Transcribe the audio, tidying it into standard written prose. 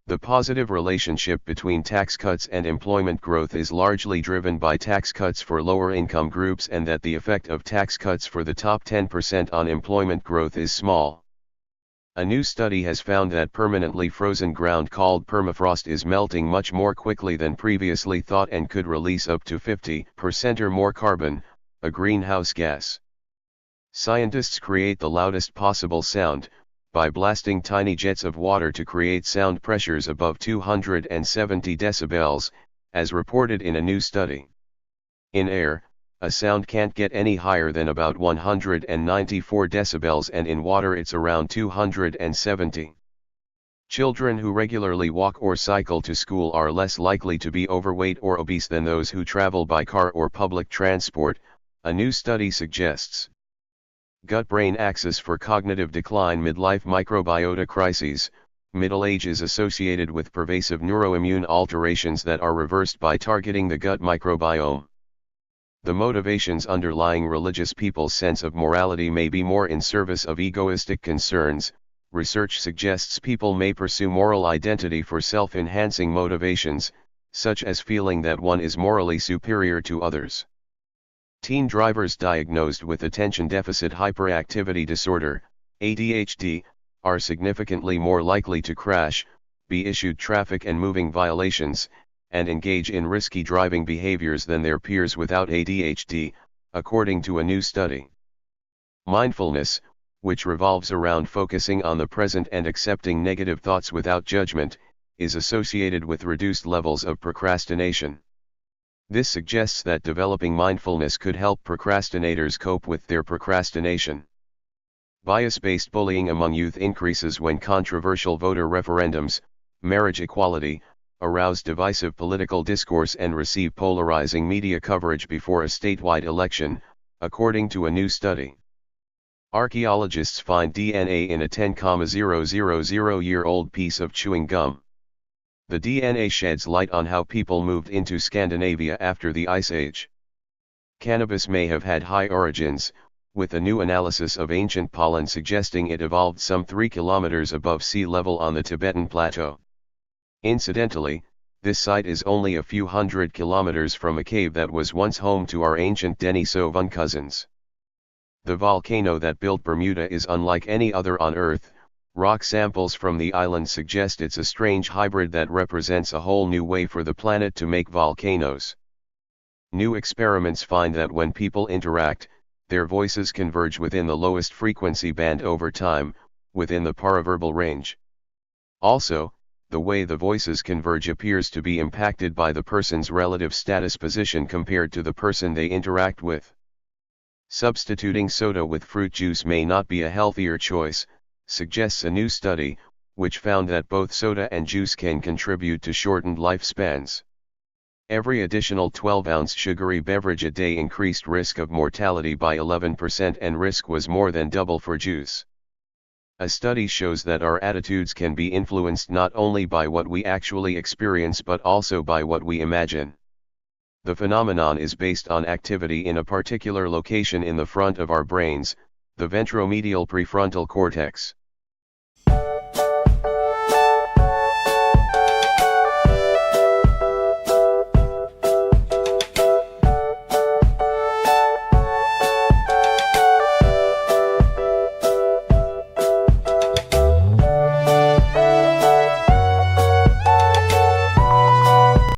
The positive relationship between tax cuts and employment growth is largely driven by tax cuts for lower income groups, and that the effect of tax cuts for the top 10% on employment growth is small. A new study has found that permanently frozen ground called permafrost is melting much more quickly than previously thought and could release up to 50% or more carbon, a greenhouse gas. Scientists create the loudest possible sound by blasting tiny jets of water to create sound pressures above 270 decibels, as reported in a new study. In air, a sound can't get any higher than about 194 decibels, and in water it's around 270. Children who regularly walk or cycle to school are less likely to be overweight or obese than those who travel by car or public transport, a new study suggests. Gut-brain axis for cognitive decline. Midlife microbiota crises. Middle age is associated with pervasive neuroimmune alterations that are reversed by targeting the gut microbiome. The motivations underlying religious people's sense of morality may be more in service of egoistic concerns. Research suggests people may pursue moral identity for self-enhancing motivations, such as feeling that one is morally superior to others. Teen drivers diagnosed with attention deficit hyperactivity disorder, ADHD, are significantly more likely to crash, be issued traffic and moving violations, and engage in risky driving behaviors than their peers without ADHD, according to a new study. Mindfulness, which revolves around focusing on the present and accepting negative thoughts without judgment, is associated with reduced levels of procrastination. This suggests that developing mindfulness could help procrastinators cope with their procrastination. Bias-based bullying among youth increases when controversial voter referendums, marriage equality, arouse divisive political discourse and receive polarizing media coverage before a statewide election, according to a new study. Archaeologists find DNA in a 10,000-year-old piece of chewing gum. The DNA sheds light on how people moved into Scandinavia after the Ice Age. Cannabis may have had high origins, with a new analysis of ancient pollen suggesting it evolved some 3 kilometers above sea level on the Tibetan Plateau. Incidentally, this site is only a few hundred kilometers from a cave that was once home to our ancient Denisovans cousins. The volcano that built Bermuda is unlike any other on Earth. Rock samples from the island suggest it's a strange hybrid that represents a whole new way for the planet to make volcanoes. New experiments find that when people interact, their voices converge within the lowest frequency band over time, within the paraverbal range. Also, the way the voices converge appears to be impacted by the person's relative status position compared to the person they interact with. Substituting soda with fruit juice may not be a healthier choice, suggests a new study, which found that both soda and juice can contribute to shortened lifespans. Every additional 12-ounce sugary beverage a day increased risk of mortality by 11%, and risk was more than double for juice. A study shows that our attitudes can be influenced not only by what we actually experience but also by what we imagine. The phenomenon is based on activity in a particular location in the front of our brains, the ventromedial prefrontal cortex.